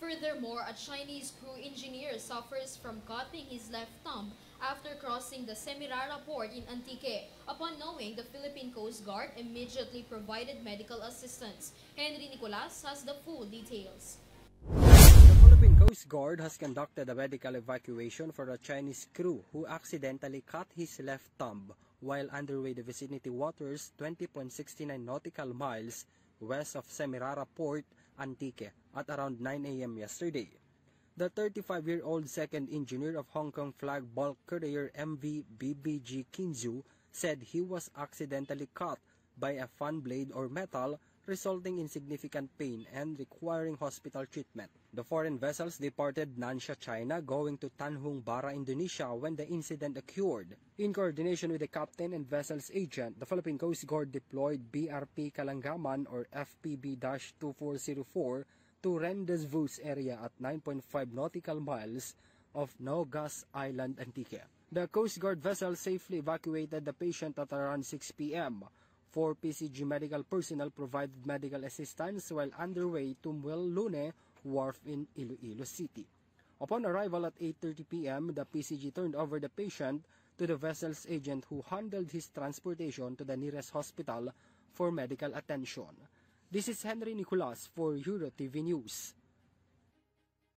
Furthermore, a Chinese crew engineer suffers from cutting his left thumb after crossing the Semirara port in Antique. Upon knowing, the Philippine Coast Guard immediately provided medical assistance. Henry Nicolas has the full details. The Philippine Coast Guard has conducted a medical evacuation for a Chinese crew who accidentally cut his left thumb while underway the vicinity waters 20.69 nautical miles west of Semirara Port, Antique, at around 9 a.m. yesterday. The 35-year-old second engineer of Hong Kong flag bulk carrier MV BBG Kinzu said he was accidentally cut by a fan blade or metal, resulting in significant pain and requiring hospital treatment. The foreign vessels departed Nansha, China, going to Tanjung Bara, Indonesia when the incident occurred. In coordination with the captain and vessel's agent, the Philippine Coast Guard deployed BRP Kalangaman or FPB-2404 to rendezvous area at 9.5 nautical miles of Nogas Island, Antique. The Coast Guard vessel safely evacuated the patient at around 6 p.m. 4 PCG medical personnel provided medical assistance while underway to Muel-Lune Wharf in Iloilo City. Upon arrival at 8:30 p.m., the PCG turned over the patient to the vessel's agent who handled his transportation to the nearest hospital for medical attention. This is Henry Nicolas for EuroTV News.